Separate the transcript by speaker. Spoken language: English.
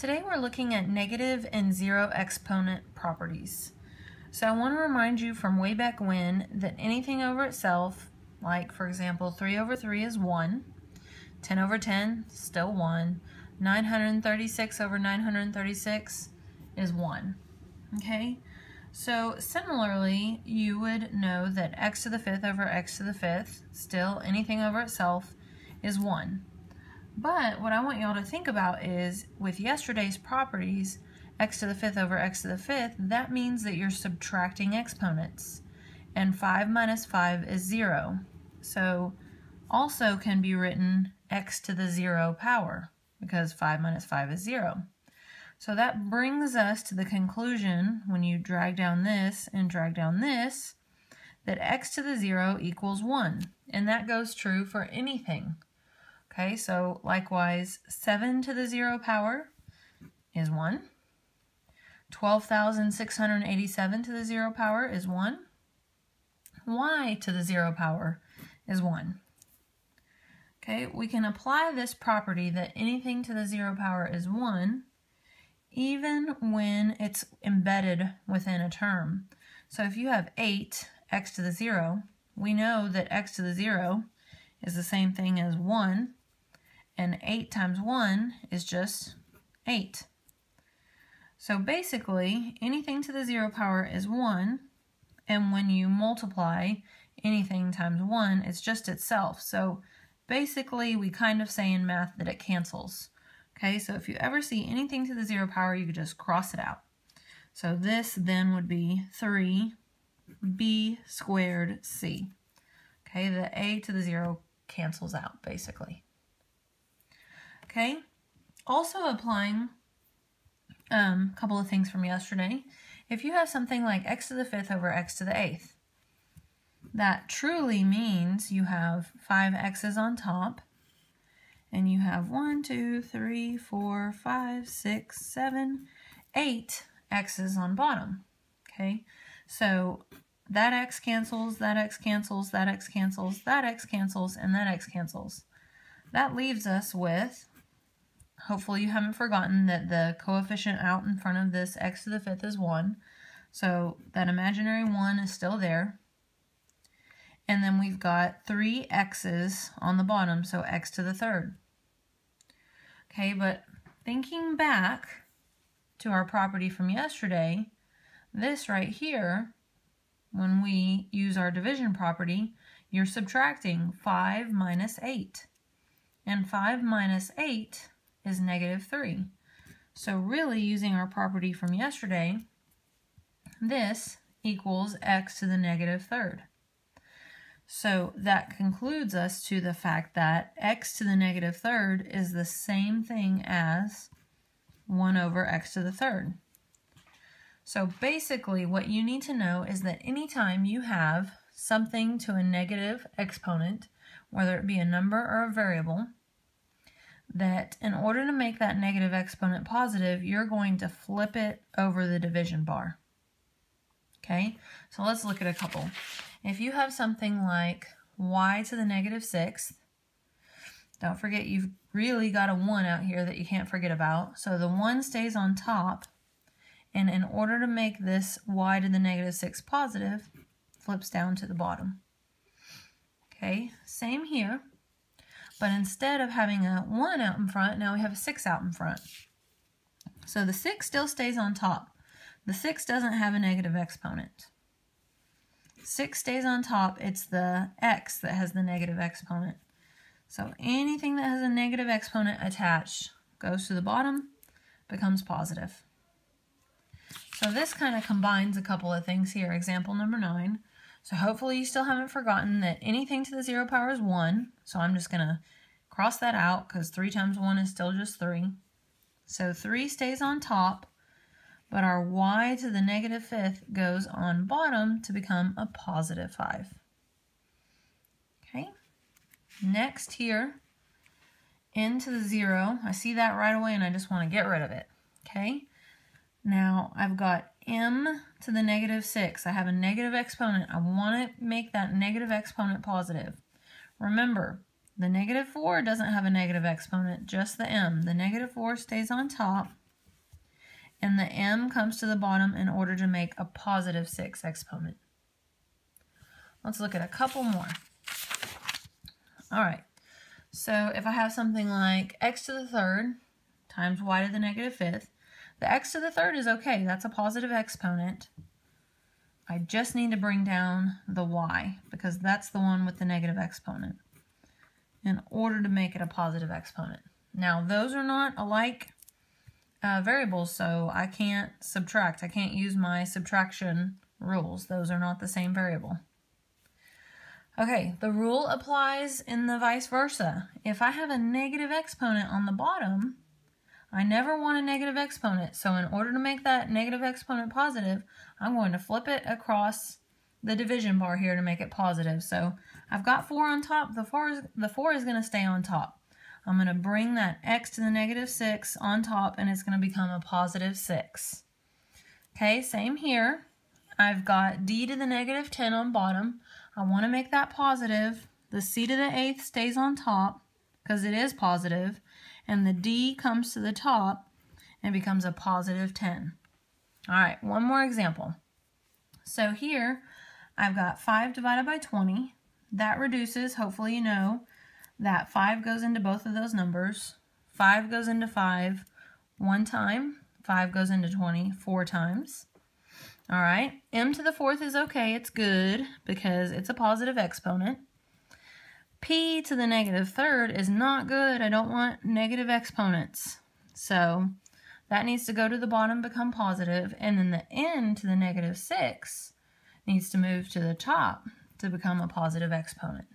Speaker 1: Today we're looking at negative and zero exponent properties. So I want to remind you from way back when that anything over itself, like for example 3 over 3 is 1, 10 over 10 still 1, 936 over 936 is 1. Okay? So similarly, you would know that x to the fifth over x to the fifth, still anything over itself, is 1. But what I want y'all to think about is, with yesterday's properties, x to the fifth over x to the fifth, that means that you're subtracting exponents. And 5 minus 5 is 0. So also can be written x to the 0 power, because 5 minus 5 is 0. So that brings us to the conclusion, when you drag down this and drag down this, that x to the 0 equals 1. And that goes true for anything. Okay, so likewise, 7 to the 0 power is 1. 12,687 to the 0 power is 1. Y to the 0 power is 1. Okay, we can apply this property that anything to the 0 power is 1 even when it's embedded within a term. So if you have 8, x to the 0, we know that x to the 0 is the same thing as 1. And 8 times 1 is just 8. So basically, anything to the 0 power is 1, and when you multiply anything times 1, it's just itself. So basically, we kind of say in math that it cancels. Okay, so if you ever see anything to the 0 power, you could just cross it out. So this then would be 3b squared c. Okay, the a to the 0 cancels out, basically. Okay, also applying a couple of things from yesterday. If you have something like x to the fifth over x to the eighth, that truly means you have 5 x's on top, and you have 1, 2, 3, 4, 5, 6, 7, 8 x's on bottom. Okay, so that x cancels, that x cancels, that x cancels, that x cancels, and that x cancels. That leaves us with, hopefully you haven't forgotten that the coefficient out in front of this x to the fifth is 1. So that imaginary 1 is still there. And then we've got 3 x's on the bottom, so x to the third. Okay, but thinking back to our property from yesterday, this right here, when we use our division property, you're subtracting 5 minus 8. And 5 minus 8 is negative 3. So really, using our property from yesterday, this equals x to the negative third. So that concludes us to the fact that x to the negative third is the same thing as 1 over x to the third. So basically what you need to know is that anytime you have something to a negative exponent, whether it be a number or a variable, that in order to make that negative exponent positive, you're going to flip it over the division bar. Okay, so let's look at a couple. If you have something like y to the negative sixth, don't forget you've really got a 1 out here that you can't forget about. So the 1 stays on top, and in order to make this y to the negative 6 positive, flips down to the bottom. Okay, same here. But instead of having a 1 out in front, now we have a 6 out in front. So the 6 still stays on top. The 6 doesn't have a negative exponent. 6 stays on top. It's the x that has the negative exponent. So anything that has a negative exponent attached goes to the bottom, becomes positive. So this kind of combines a couple of things here. Example number 9. So hopefully you still haven't forgotten that anything to the 0 power is 1. So I'm just going to cross that out because 3 times 1 is still just 3. So 3 stays on top, but our y to the negative fifth goes on bottom to become a positive 5. Okay. Next here, n to the 0. I see that right away and I just want to get rid of it. Okay. Now I've got m to the negative 6. I have a negative exponent. I want to make that negative exponent positive. Remember, the negative 4 doesn't have a negative exponent, just the m. The negative 4 stays on top, and the m comes to the bottom in order to make a positive 6 exponent. Let's look at a couple more. All right, so if I have something like x to the third times y to the negative fifth, the x to the third is okay, that's a positive exponent. I just need to bring down the y because that's the one with the negative exponent in order to make it a positive exponent. Now those are not alike variables, so I can't subtract. I can't use my subtraction rules. Those are not the same variable. Okay, the rule applies in the vice versa. If I have a negative exponent on the bottom, I never want a negative exponent, so in order to make that negative exponent positive, I'm going to flip it across the division bar here to make it positive. So I've got 4 on top, the 4 is going to stay on top. I'm going to bring that x to the negative 6 on top, and it's going to become a positive 6. Okay, same here. I've got d to the negative 10 on bottom. I want to make that positive. The c to the 8th stays on top because it is positive, and the d comes to the top and becomes a positive 10. All right, one more example. So here I've got 5 divided by 20. That reduces, hopefully you know, that 5 goes into both of those numbers. 5 goes into 5 one time. 5 goes into 20 4 times. All right, m to the 4th is okay, it's good because it's a positive exponent. P to the negative 3rd is not good. I don't want negative exponents. So that needs to go to the bottom, become positive, and then the n to the negative 6 needs to move to the top to become a positive exponent.